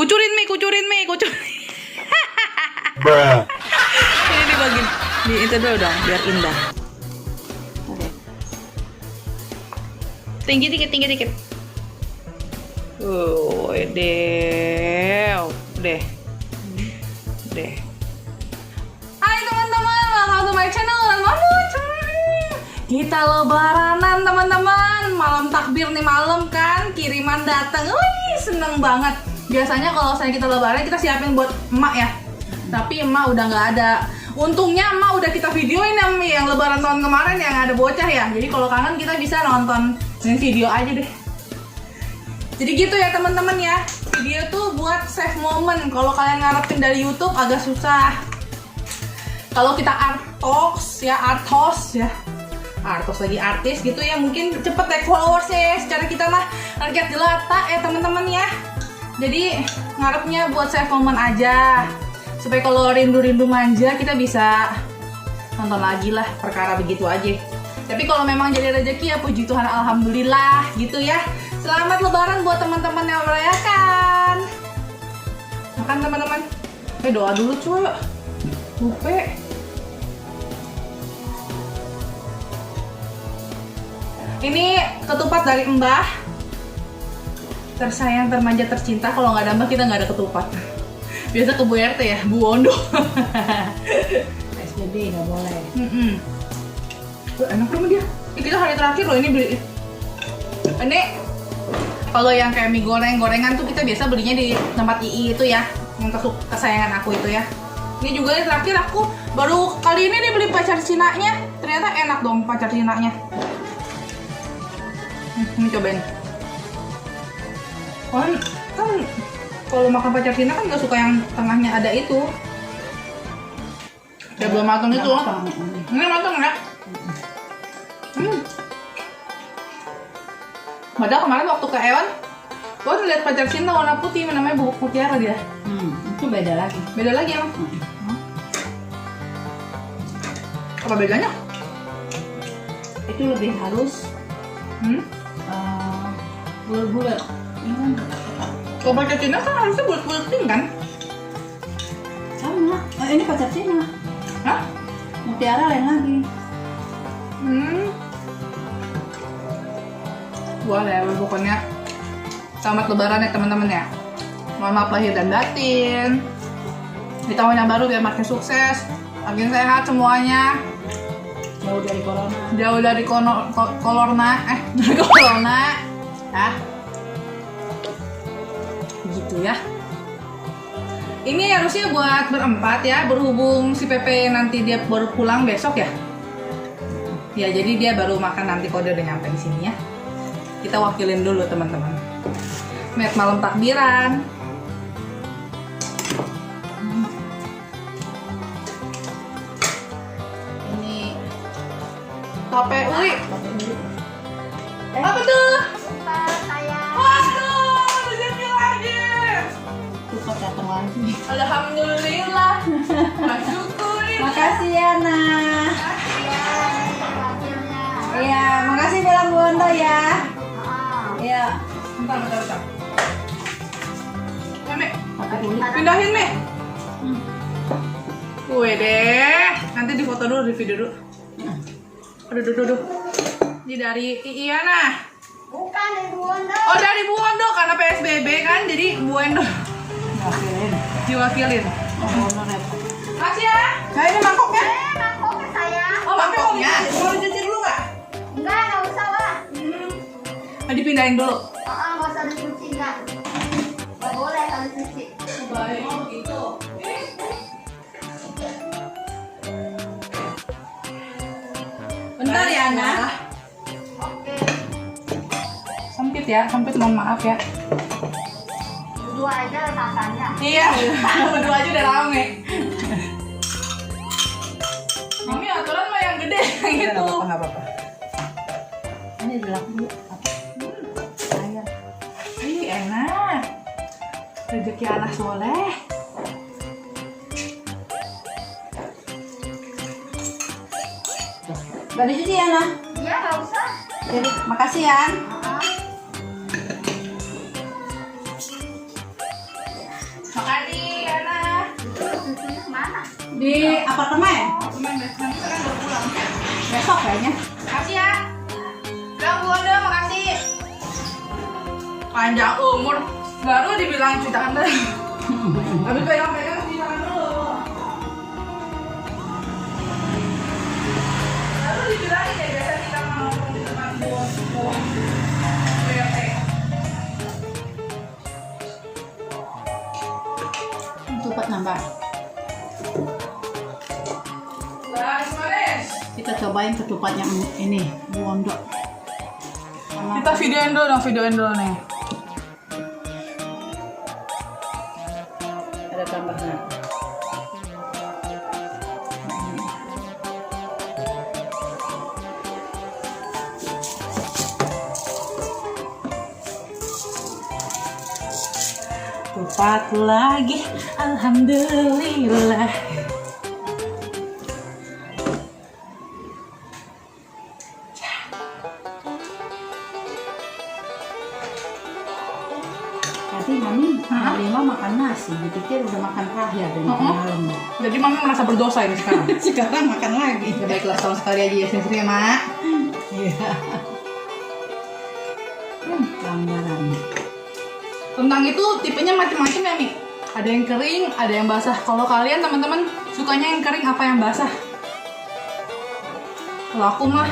Kucurin mie. Ini dibagi. Di itu dulu dong, biar indah. Oke. Tinggi dikit. Deh. Hai teman-teman, welcome to my channel. Kita lebaranan teman-teman. Malam takbir nih malam kan, kiriman datang. Wih, seneng banget. Biasanya kalau kita lebaran kita siapin buat emak ya. Tapi emak udah nggak ada. Untungnya emak udah kita videoin yang lebaran tahun kemarin yang ada bocah ya. Jadi kalau kangen kita bisa nonton video aja deh. Jadi gitu ya teman-teman ya. Video tuh buat save moment. Kalau kalian ngarepin dari YouTube agak susah. Kalau kita artos lagi artis gitu ya, mungkin cepet naik followersnya ya. Secara kita mah rakyat jelata ya teman-teman ya. Jadi ngarepnya buat save moment aja, supaya kalau rindu manja kita bisa nonton lagi lah, perkara begitu aja. Tapi kalau memang jadi rezeki ya puji Tuhan, alhamdulillah gitu ya. Selamat lebaran buat teman-teman yang merayakan. Makan teman-teman. Doa dulu cuy. Lupa. Ini ketupat dari Mbah. Tersayang, termanja, tercinta. Kalau nggak ada Mbah kita nggak ada ketupat. Biasa ke Bu RT ya, Bu Wondo. PSBB nggak boleh. Enak sama dia. Kita hari terakhir loh ini beli. Ini kalau yang kayak mie gorengan tuh kita biasa belinya di tempat II itu ya, yang kesayangan aku itu ya. Ini juga yang terakhir aku baru kali ini nih beli pacar Cina-nya. Ternyata enak dong pacar Cina-nya. Ini cobain. Kan kalau makan pacar Cina kan nggak suka yang tengahnya ada itu. Ya belum matang itu. Ini matang ya. Padahal kemarin waktu ke Ewan, gua lihat pacar Cina warna putih, namanya bubuk mutiara dia. Itu beda lagi. Beda lagi emang. Apa bedanya? Itu lebih halus. Bulat-bulat. Kalau pacar Cina kan harusnya bulat-bulat pink kan? Sama. Ini pacar Cina. Hah? Mutiara lain lagi. Boleh, pokoknya selamat lebaran ya teman-teman ya. Mohon maaf lahir dan batin. Di tahun yang baru biar makin sukses, makin sehat semuanya. Jauh dari corona. Jauh dari corona. Hah? Begitu ya. Ini harusnya buat berempat ya, berhubung si Pepe nanti dia baru pulang besok ya. Ya jadi dia baru makan nanti kalau dia udah nyampe di sini ya. Kita wakilin dulu teman-teman. Met malam takbiran. Ini tape uli. Apa tuh? Waduh, rezeki lagi. Tuh datang lagi. Alhamdulillah. Syukuri. Makasih ya, Nah. Iya, makasih bilang Bu Wondo ya. Iya. Bentar. Mek, Pakai dulu. pindahin Mek. Wih deh, nanti di foto dulu, di video dulu. Aduh. Ini dari Iana. Bukan dari Bu Wondo. Oh dari Bu Wondo karena PSBB kan, jadi Bu Wondo Wakilin. diwakilin. Bu Wondo repot. Makasih ya. Nah ini mangkoknya. Mangkoknya sayang. Oh mangkoknya. Mau dicuci dulu nggak? Enggak usah lah. Mau dipindahin dulu. Nggak usah dicuci enggak. Nggak boleh kalau dicuci. Baik gitu. Bentar ya, Nah. Oke. Sempit mohon maaf ya. Dua aja makannya. Iya, berdua aja udah rame. Mami aturan mah yang gede gitu. Nggak apa-apa. Ini dilap dulu. Air. Ih enak. Rezeki anak soleh. Mbak dicuci ya, Nah. Iya nggak usah. Jadi, makasih ya. Di apartemen. Nanti sekarang baru pulang. Besok kayaknya. Makasih ya. Bilang Bu Wanda, makasih. Panjang umur. Baru dibilang cuci tangan dulu. Tapi pegang-pegang cuci tangan dulu. Baru dibilangin ya, biasa kita nongkrong di tempat bos. BRT. Cepat nambah. Guys, manis. Kita cobain ketupat yang ini, Wondo. Kita videoin dulu nih. Ada tambahnya. Ketupat lagi, alhamdulillah. Tadi Mami Lima makan nasi, dipikir udah makan terakhir dari malam. Jadi Mami merasa berdosa ini sekarang. Sekarang makan lagi. Ya baiklah, sama sekali aja ya, sendiri ya, Mak. Iya. Pelanggaran. Kentang itu tipenya macam-macam ya, Mi. Ada yang kering, ada yang basah. Kalau kalian teman-teman sukanya yang kering apa yang basah? Kalau aku mah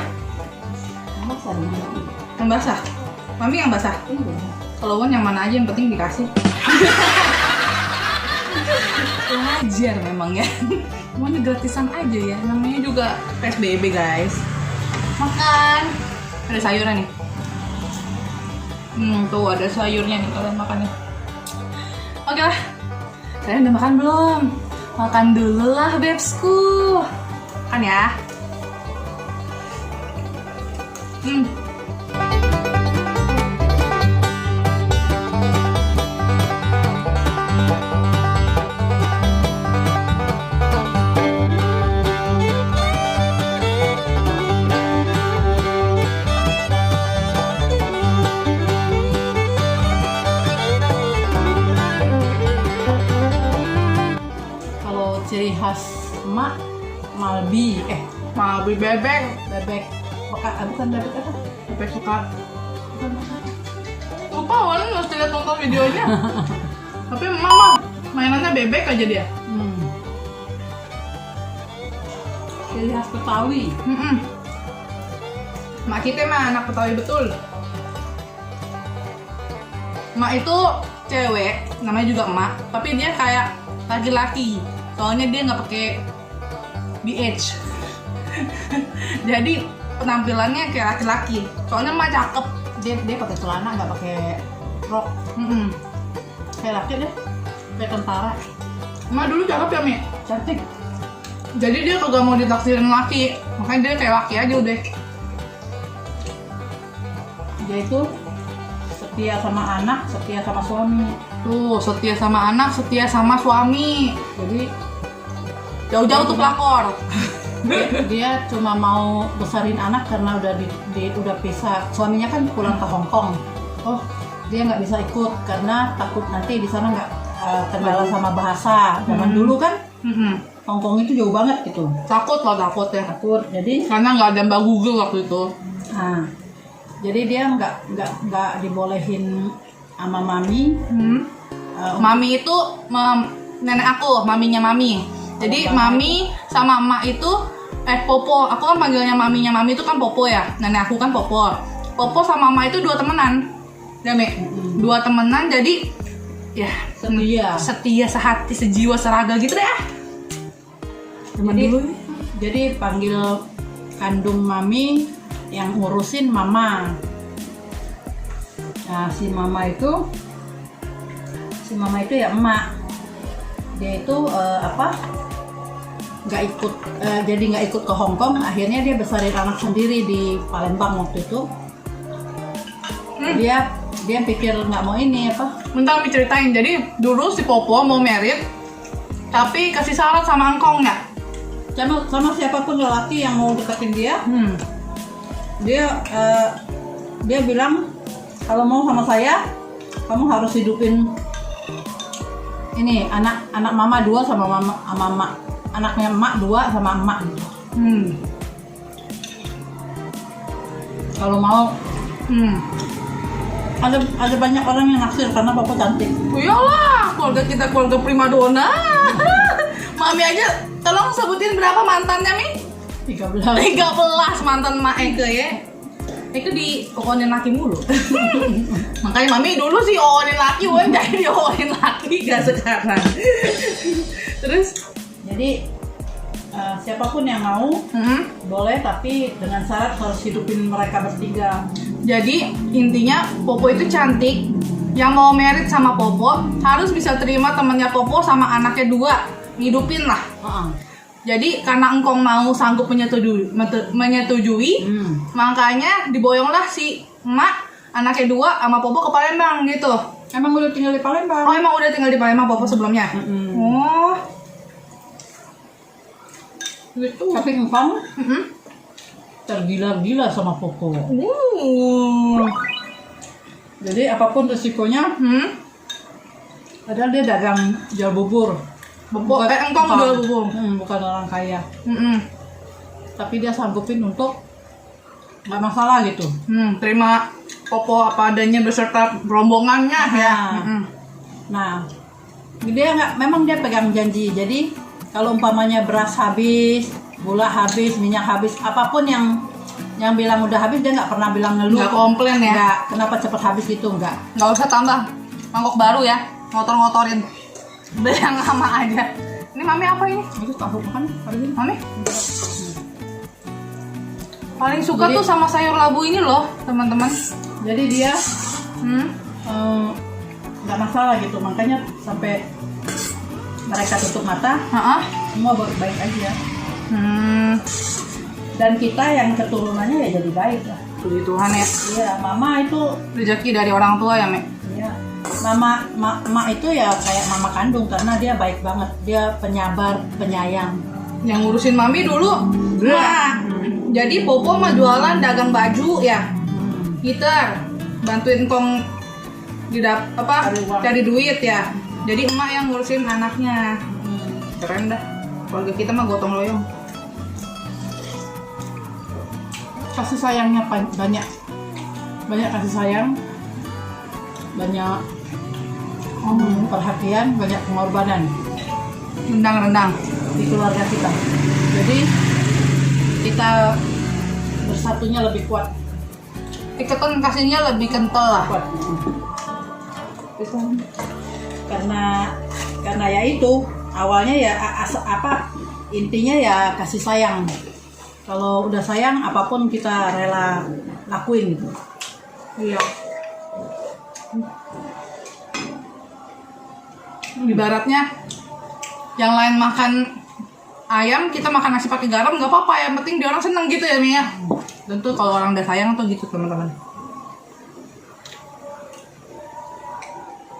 Masa ini? yang basah. Mami yang basah. Kalau Wan yang mana aja yang penting dikasih. Wajar memang ya. Semuanya gratisan aja ya. Namanya juga PSBB guys. Makan. Ada sayurnya nih. Tuh ada sayurnya nih kalian makannya. Oke lah. Kalian udah makan belum? Makan dulu lah bebsku. Makan ya. Kalau ciri khas emak Malbi, Malbi bebek. bebek bukan bebek apa? Bebek suka. Lupa Wan mesti lihat nonton videonya. Tapi mama mainannya bebek aja dia. Ciri khas Betawi. Mak kita mah anak Betawi betul. Mak itu cewek, namanya juga emak, tapi dia kayak laki-laki. Soalnya dia nggak pakai BH. Jadi penampilannya kayak laki-laki. Soalnya emak cakep. Dia pakai celana nggak pakai rok. Kayak laki deh. Kayak tentara. Emak dulu cakep ya, Mi? Cantik. Jadi dia kagak mau ditaksirin laki, makanya dia kayak laki aja udah. Dia itu setia sama anak, setia sama suami. Tuh, setia sama anak, setia sama suami. Jadi Jauh-jauh tuh pelakor. dia cuma mau besarin anak karena udah pisah. Suaminya kan pulang ke Hong Kong. Oh, dia nggak bisa ikut karena takut nanti di sana nggak kendala sama bahasa. Zaman dulu kan Hong Kong itu jauh banget gitu. Takut ya. Takut. Jadi Karena nggak ada Mbak Google waktu itu. nah, jadi dia nggak dibolehin sama mami. Mami itu nenek aku, maminya mami. Jadi mami sama emak itu Popo. Aku kan panggilnya maminya mami itu kan Popo ya. Nenek aku kan Popo. Popo sama emak itu dua temenan. Ya, Mi? Dua temenan jadi ya setia sehati, sejiwa, seraga gitu deh. Jadi panggil kandung mami yang ngurusin mama. Nah, si mama itu ya emak. Dia itu nggak ikut, jadi nggak ikut ke Hong Kong. Akhirnya dia besarin anak sendiri di Palembang waktu itu. Dia pikir nggak mau ini apa? Bentar Mi ceritain. Jadi dulu si Popo mau merit, tapi kasih syarat sama engkongnya. Sama siapapun lelaki yang mau deketin dia, dia bilang kalau mau sama saya, kamu harus hidupin ini anak mama dua sama anaknya emak 2 sama emak gitu. Kalau mau ada banyak orang yang naksir karena Popo cantik. Oh iyalah, keluarga kita keluarga primadona. Mami aja, tolong sebutin berapa mantannya, Mi? 13. 13 mantan Mak Eke ya. Eke di okonin laki mulu. Makanya Mami dulu sih okonin laki, Wan jadi di okonin laki gak sekarang. Terus? Jadi siapapun yang mau boleh, tapi dengan syarat harus hidupin mereka bertiga. Jadi intinya Popo itu cantik. Yang mau merit sama Popo harus bisa terima temennya Popo sama anaknya 2. Hidupin lah. Jadi karena engkong mau sanggup menyetujui, makanya diboyonglah si emak anaknya 2 sama Popo ke Palembang gitu. Emang udah tinggal di Palembang? Oh emang udah tinggal di Palembang Popo sebelumnya? Oh gitu. Tapi engkong tergila-gila sama Popo. Jadi apapun resikonya, padahal dia dagang jual bubur. Engkong jual bubur. Bukan orang kaya. Tapi dia sanggupin untuk nggak masalah gitu. Terima Popo apa adanya beserta rombongannya ya. Nah, memang dia pegang janji. Jadi kalau umpamanya beras habis, gula habis, minyak habis, apapun yang bilang udah habis, dia nggak pernah bilang ngeluh. Nggak komplain ya? Nggak, kenapa cepet habis gitu, nggak. Nggak usah tambah mangkok baru ya, ngotor-ngotorin. Udah yang lama aja. Ini Mami apa ini? Itu tahu makan hari ini. Mami? Paling suka tuh sama sayur labu ini loh, teman-teman. Jadi dia nggak masalah gitu, makanya sampai mereka tutup mata, semua baik aja. Dan kita yang keturunannya ya jadi baik lah. Puji Tuhan ya. Iya, mama itu Rezeki dari orang tua ya, Mek. Iya. Mama itu ya kayak mama kandung karena dia baik banget. Dia penyabar, penyayang. Yang ngurusin Mami dulu. Nah, jadi Popo mah jualan dagang baju ya. Gitar, bantuin Kong cari duit ya. Jadi emak yang ngurusin anaknya. Keren dah. Keluarga kita mah gotong royong. Kasih sayangnya banyak kasih sayang, banyak perhatian, banyak pengorbanan Rendang-rendang di keluarga kita. Jadi kita bersatunya lebih kuat. ikatan kasihnya lebih kental lah. Kuat. Karena ya itu awalnya ya intinya ya kasih sayang. Kalau udah sayang apapun kita rela lakuin gitu. Iya. Ibaratnya yang lain makan ayam, kita makan nasi pakai garam nggak apa-apa, yang penting dia orang seneng gitu ya Mia. Tentu kalau orang udah sayang tuh gitu teman-teman.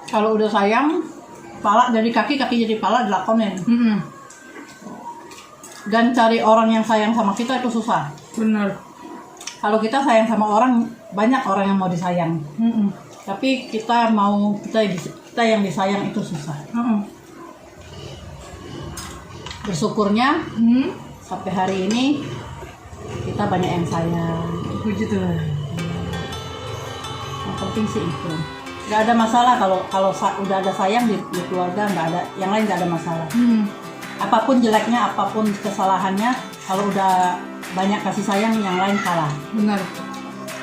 Kalau udah sayang, pala jadi kaki, kaki jadi pala dilakonin. Dan cari orang yang sayang sama kita itu susah. Bener. Kalau kita sayang sama orang, banyak orang yang mau disayang. Tapi kita yang disayang itu susah. Bersyukurnya sampai hari ini kita banyak yang sayang. Puji Tuhan. Yang penting sih itu. Gak ada masalah kalau udah ada sayang di keluarga, nggak ada yang lain, nggak ada masalah. Apapun jeleknya, apapun kesalahannya, kalau udah banyak kasih sayang, yang lain kalah. Bener.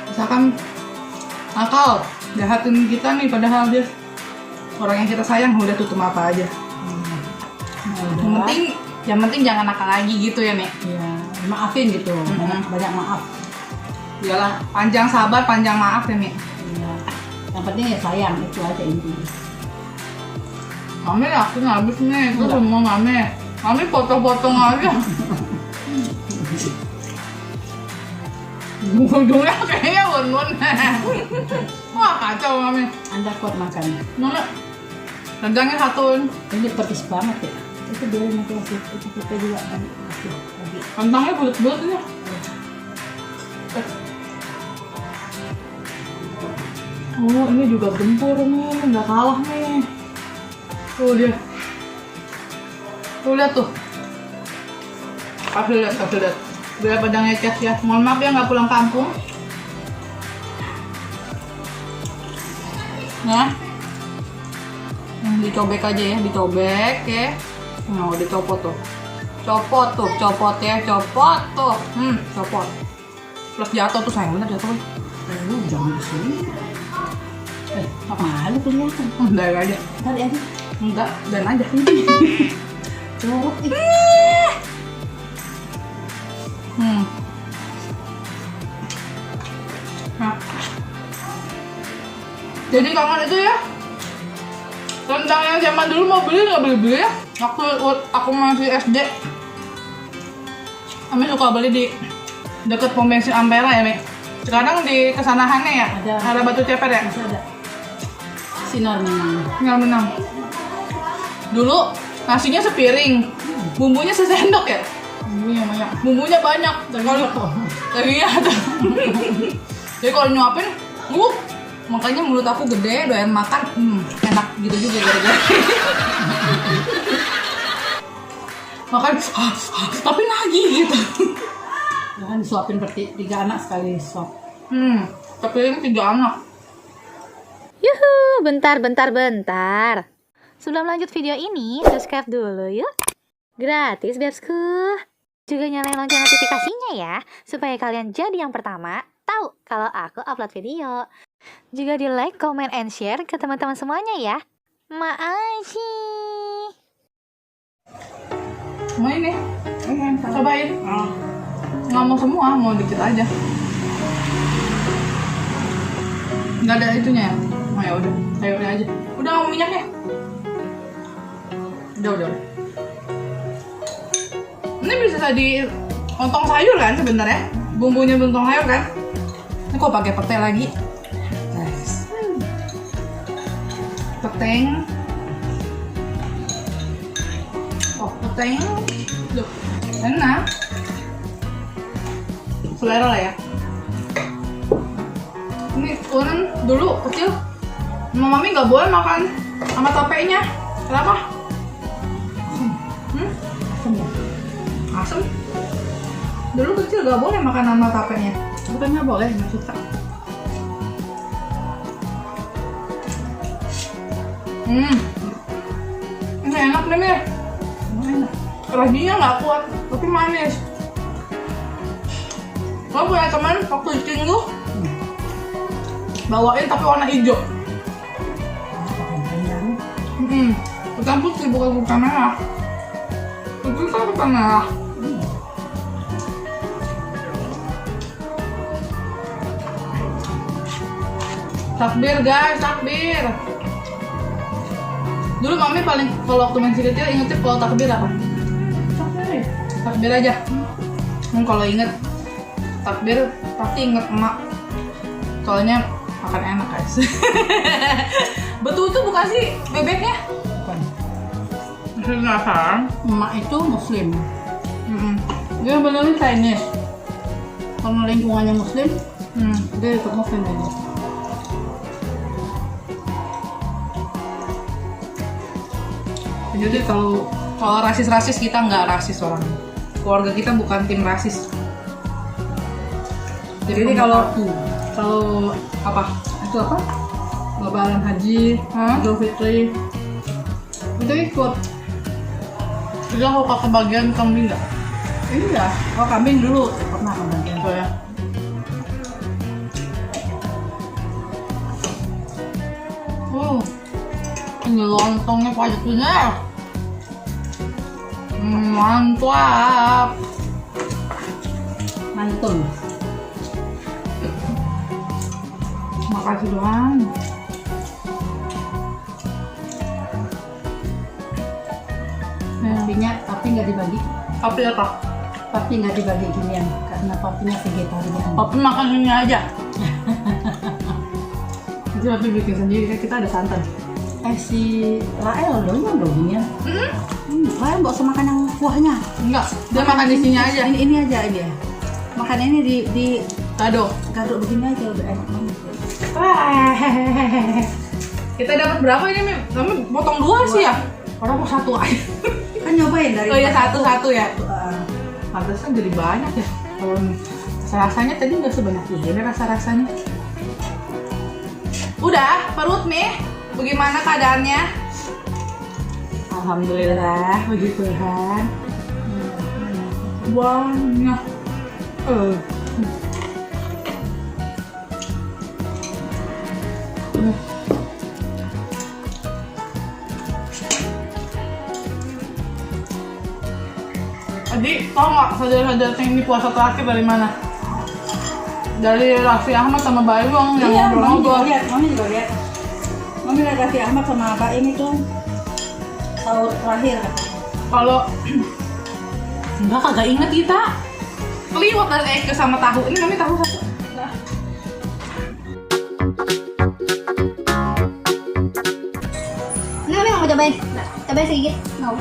Misalkan nakal, jahatin kita nih, padahal dia orang yang kita sayang udah tutup mata aja. Yang penting jangan nakal lagi gitu ya Nek. Iya, maafin gitu. Banyak maaf. Iyalah, panjang sabar, panjang maaf ya Nek. Iya. Yang penting ya sayang, itu aja intinya. Mami yakin habis nih, itu semua Mami. Mami potong-potong aja. Ujungnya kayaknya bun-bun. Wah kacau Mami. Anda kuat makan. Mami, rendangnya satuin. Ini pedes banget ya. Itu biarin nanti kasih, itu kita juga kasih lagi. Rendangnya bulat-bulat ini. Oh ini juga gempur nih, nggak kalah nih. Tuh dia. Tuh lihat tuh. Kasih lihat. Biar pada ngecek ya. Mohon maaf ya nggak pulang kampung. Nah, dicobek aja ya, dicobek ya. Nah, dicopot tuh. Copot tuh. Copot. Plus jatuh tuh sayang bener jatuh. Lu jangan di sini. Malu kelihatan. Dari aja. Tadi aja. Enggak, dan aja. Jorok itu. Nah. Jadi kangen itu ya. Rendang yang zaman dulu mau beli nggak beli ya. Aku masih SD. Kami suka beli di deket pom bensin Ampera ya, Mi. Sekarang di kesanahannya ya. Ada batu ceper ya. Masih ada. Sinar menang. Tinggal menang. Dulu nasinya sepiring, bumbunya sesendok ya. Bumbunya banyak. Tapi ya. Jadi kalau nyuapin, makanya mulut aku gede, doyan makan, enak gitu juga gara-gara. Makan, tapi nagih gitu. Jangan disuapin seperti 3 anak sekali suap. Tapi ini 3 anak. Yuhu, bentar. Sebelum lanjut video ini, subscribe dulu yuk. Gratis, Bebsku. Juga nyalain lonceng notifikasinya ya, supaya kalian jadi yang pertama tahu kalau aku upload video. Juga di like, comment, and share ke teman-teman semuanya ya. Makasih. Mau ini? Cobain. Nggak mau semua, mau dikit aja. Nggak ada itunya ya? Oh ya udah, sayurnya aja. Udah nggak mau minyaknya? Udah. Ini bisa di lontong sayur kan sebenarnya? Bumbunya lontong sayur kan? Ini kok pakai pete lagi? Guys. Peteng. Peteng. Loh, enak. Selera lah ya. Ini kan dulu kecil mami nggak boleh makan sama tapenya. Kenapa? Asem. Dulu kecil nggak boleh makan sama tapenya. Bukannya boleh, nggak suka. Ini enak nih Mir. Enak. Rasanya nggak kuat, tapi manis. Lo punya teman waktu di Cinggu bawain tapi warna hijau. Bukan putih, bukan merah. Putih kan bukan merah. Takbir guys, takbir. Dulu mami paling kalau waktu masih kecil ingetnya kalau takbir apa? Takbir aja. Kalau inget takbir pasti inget emak. Soalnya makan enak guys. Betul tuh bukan sih bebeknya? Bukan. Masih penasaran? Emak itu muslim. Dia beneran Chinese. Kalau lingkungannya muslim, dia ikut muslim aja. Jadi kalau rasis kita nggak rasis orang. Keluarga kita bukan tim rasis. Jadi kalau apa? Itu apa? Lebaran haji, Idul Fitri, itu ikut. Jadi kalau kebagian kambing nggak? Iya, kalau kambing dulu pernah kebagian. Oh ya. Ini lontongnya banyak bener. Mantap. Mantun. Makasih doang. Papinya, tapi nggak dibagi. Tapi apa? Papi nggak dibagi ginian, karena papinya vegetarian. Papi makan ini aja. Jadi papi bikin sendiri, kan kita ada santan. Si Rael dong ginian. Rael nggak usah makan yang kuahnya. Enggak, dia makan di sini aja. Ini aja dia. Makan ini di Kado. garuk begini aja udah enak banget. Kita dapat berapa ini, Mi? Kami potong 2 sih ya? Orang mau 1 aja. Kan nyobain dari Oh iya, 1 ya. Pantesan jadi banyak ya. Kalau nih rasanya tadi nggak sebanyak ini rasa-rasanya. Udah, perut nih. Bagaimana keadaannya? Alhamdulillah, puji Tuhan. Banyak. Adi, tau nggak saudara-saudara yang ini puasa terakhir dari mana? Dari Raffi Ahmad sama Bayung yang Iya, Mami juga ngobrol-ngobrol. lihat, Mami juga lihat. Mami lihat Raffi Ahmad sama Pak ini tuh sahur terakhir. Kalau enggak kagak inget kita. Keliwat dari Eke sama tahu. Ini Mami tahu satu. Udah. Ini Mami nggak mau cobain. Cobain sedikit. Mau.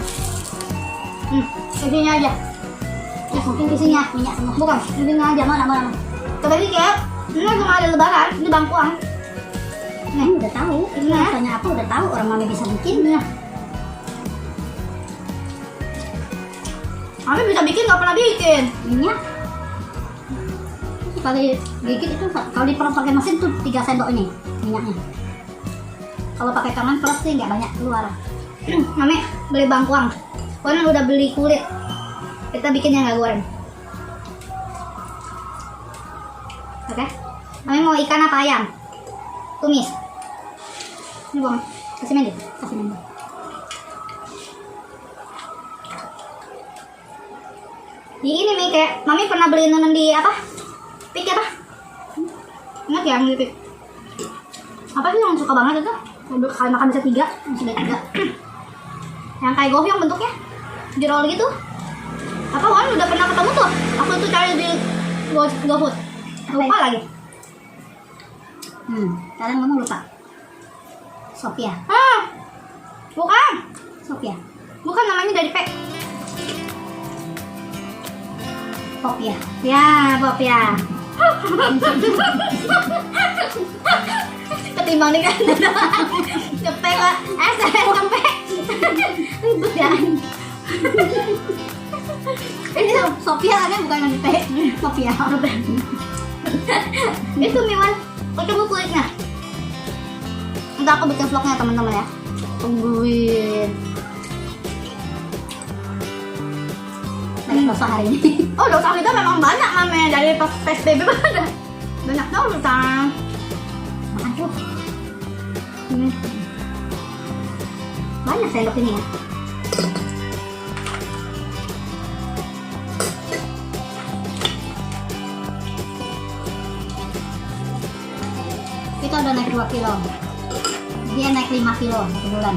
Isinya aja. Ya, mungkin isinya minyak semua. Bukan, isinya aja mana. Coba dikit. Ini cuma ada lebaran. Ini bangkuang. Nih, udah tahu. Ini rasanya apa udah tahu. Orang Mami bisa bikin. Ya. Mami bisa bikin, nggak pernah bikin. Minyak. Sekali gigit itu, kalau pakai mesin tuh 3 sendok ini minyaknya. Kalau pakai tangan plus sih nggak banyak keluar. Mami beli bangkuang. Karena udah beli kulit, kita bikinnya nggak goreng. Oke, Mami mau ikan apa ayam? Tumis. Ini buang, kasih mending. Di ini nih kayak Mami pernah beli nonton di apa? Pik apa? Ingat ya di Pik? Apa sih yang suka banget itu? Kalau makan bisa 3, sudah 3. Yang kayak gohyong bentuknya, jero gitu. Apa Wan udah pernah ketemu tuh? Aku tuh cari di GoFood. Lupa lagi. Sekarang kamu lupa. Sophia. Bukan. Sophia. Bukan, namanya dari P. Popia. Ya, Popia. Ketimbang nih kan. Cepet lah. Sampai. Ribut ya. Ini Sophia kan bukan yang P. Sophia. Itu Miwan. Coba kulitnya. Ntar aku bikin vlognya teman-teman ya. Tungguin. Dosa hari ini. Oh, dosa kita memang banyak Mami. Dari pas PSBB banyak tau dosa. Makan tuh. Banyak sendok ini ya. Kita udah naik 2 kilo. Dia naik 5 kilo 1 bulan.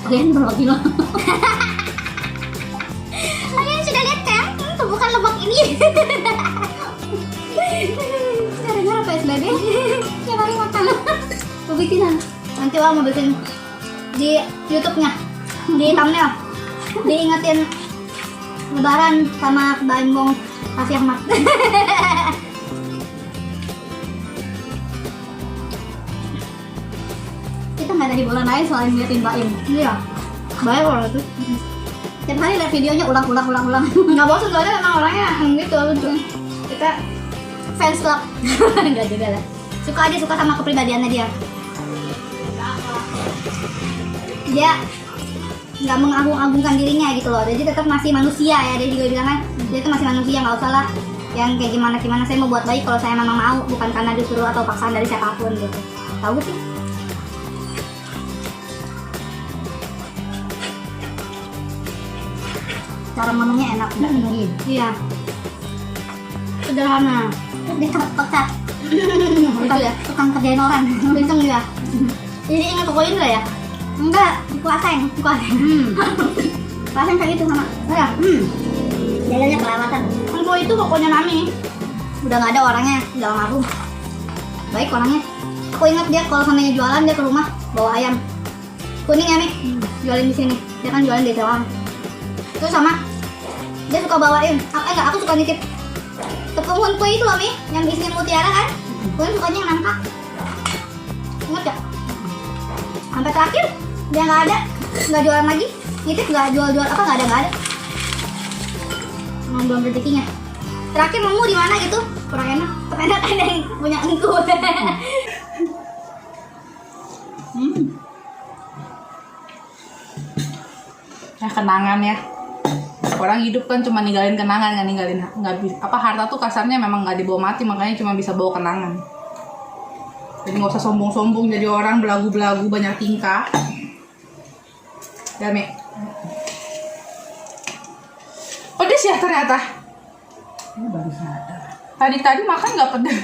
Kalian berapa kilo? Kalian sudah lihat kan? Bukan lebak ini. Gara-gara PSBB. Tiap hari makan. Mau bikin nanti mau bikin di YouTube-nya, di thumbnail, diingetin Lebaran sama Bambong Raffi Ahmad. Kita nggak ada hiburan lain selain ngeliatin Mbak Im. Iya, baik orang itu. Tiap hari lihat videonya ulang. Nggak bosan soalnya memang orangnya gitu lucu. Kita fans club. Nggak juga lah. Suka sama kepribadiannya dia. Dia nggak mengagung-agungkan dirinya gitu loh. Jadi tetap masih manusia ya. Dia juga bilang kan, dia itu masih manusia, nggak usah lah yang kayak gimana. Saya mau buat baik kalau saya memang mau, bukan karena disuruh atau paksaan dari siapapun gitu. Tahu sih? Cara ngomongnya enak, nggak ngeri. Iya. Sederhana. Dia pecat. Itu ya, tukang kerjain orang. Iseng dia. Jadi ingat toko Indra ya? Enggak, dikuasain. Kuasain kayak gitu sama. Ya. Jalannya kelewatan. Info itu pokoknya Mami. Udah nggak ada orangnya, udah almarhum. Baik orangnya. Aku ingat dia kalau samanya jualan dia ke rumah bawa ayam kuning ya Mi. Jualin di sini. Dia kan jualin di Taiwan. Terus sama dia suka bawain. Aku suka nitip tepung kue itu loh Mi, yang isinya mutiara kan. Gue sukanya yang nangka. Ingat gak? Sampai terakhir dia nggak ada, nggak jualan lagi. Nitip nggak jual apa nggak ada. Emang belum rezekinya. Terakhir nemu di mana gitu? Kurang enak. Enak ada yang punya engku. Ya kenangan ya. Orang hidup kan cuma ninggalin kenangan, nggak ninggalin harta tuh kasarnya memang nggak dibawa mati, makanya cuma bisa bawa kenangan. Jadi nggak usah sombong-sombong jadi orang belagu-belagu banyak tingkah. Ya Mi. Pedes ya ternyata. Ini baru sadar. Tadi makan nggak pedes.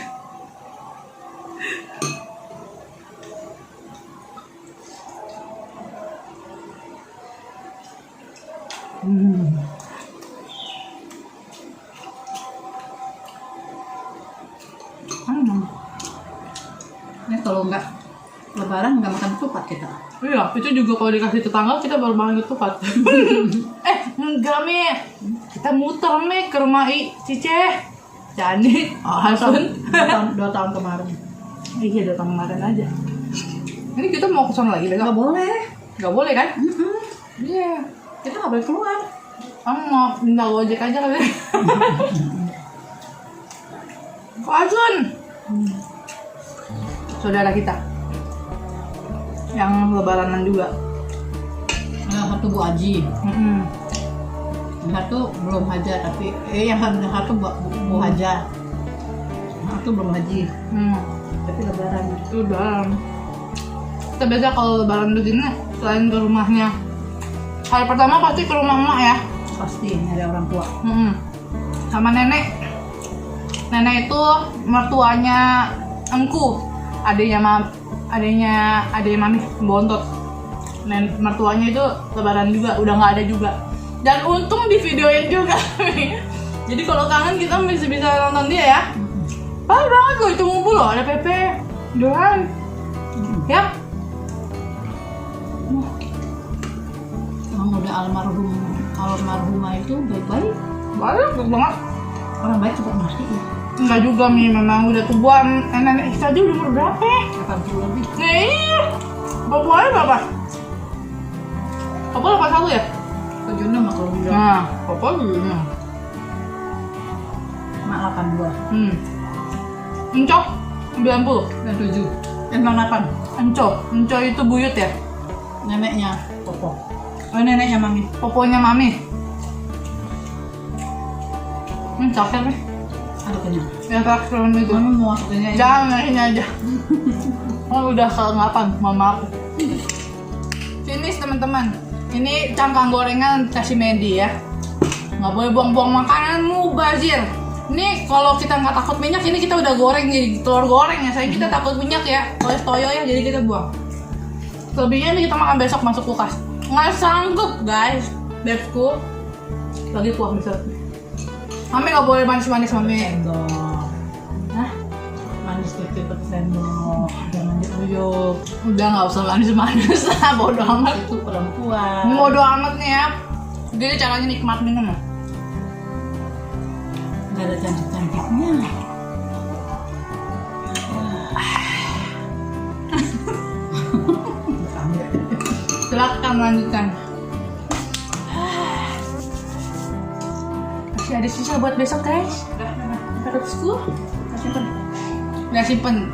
Ini kalau nggak lebaran nggak makan ketupat kita. Iya, itu juga kalau dikasih tetangga kita baru makan ketupat. Enggak Mi, kita muter Mi ke rumah Cice. Jadi, Hasan. 2 tahun kemarin. Iya, 2 tahun kemarin aja. Ini kita mau ke sana lagi, Nggak boleh. Nggak boleh kan? Iya. Kita nggak boleh keluar. Kamu mau minta gojek aja kali. Kok Hasan? Saudara kita yang lebaranan juga. Yang satu Bu Aji. Yang satu belum haja tapi yang satu Bu Haja. Yang satu belum haji. Tapi lebaran. Itu lebaran. Kita biasa kalau lebaran begini selain ke rumahnya, hari pertama pasti ke rumah emak ya. Pasti ada orang tua. Sama nenek. Nenek itu mertuanya engku, adiknya mami bontot. Mertuanya itu lebaran juga, udah nggak ada juga. Dan untung di videoin juga. Jadi kalau kangen kita bisa nonton dia ya. Parah banget loh, itu ngumpul loh, ada Pepe, Doan, ya. Emang udah almarhumah itu baik-baik. Baik banget. Orang baik cepat mati ya. Enggak juga Mi, memang udah tua. Nenek kita aja udah umur berapa? 80 lebih. Nah iya, bapaknya berapa? Papa 81 ya? 76 kalau bilang. Nah, papa juga. Mak 82. Encok 90. Dan 7. 98. Encok itu buyut ya? Neneknya Popo. Oh neneknya Mami. Poponya mami. Cakep nih. Ada kenyang. Yang terakhir itu. Mami mau masukinnya ini. Jangan ini aja. Oh udah keengapan, mohon maaf. Finish teman-teman. Ini cangkang gorengan kasih Medi ya. Nggak boleh buang-buang makananmu, bazir. Ini kalau kita nggak takut minyak, ini kita udah goreng jadi telur goreng ya. Saya kita takut minyak ya, toyo ya, jadi kita buang. Selebihnya ini kita makan besok masuk kulkas. Nggak sanggup guys, bebku. Lagi kuah bisa. Mami nggak boleh manis-manis Mami. Sendok. Hah? Manis dikit per sendok. Jangan diuyuk. Udah nggak usah manis-manis lah, bodo amat. Itu perempuan. Bodo amat nih ya. Jadi caranya nikmat minum ya. Nggak ada cantik-cantiknya. Silakan lanjutkan. Masih ada sisa buat besok guys. Terusku. Udah simpen.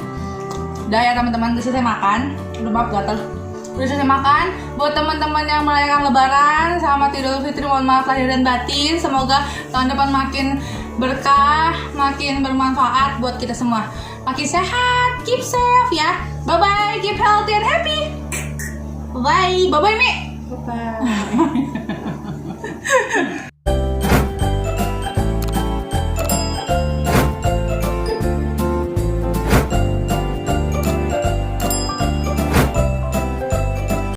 Udah ya teman-teman, udah selesai makan. Udah maaf gatel. Udah selesai makan. Buat teman-teman yang merayakan Lebaran, selamat Idul Fitri. Mohon maaf lahir dan batin. Semoga tahun depan makin berkah, makin bermanfaat buat kita semua. Makin sehat, keep safe ya. Bye bye, keep healthy and happy. Bye bye, Mi. Bye.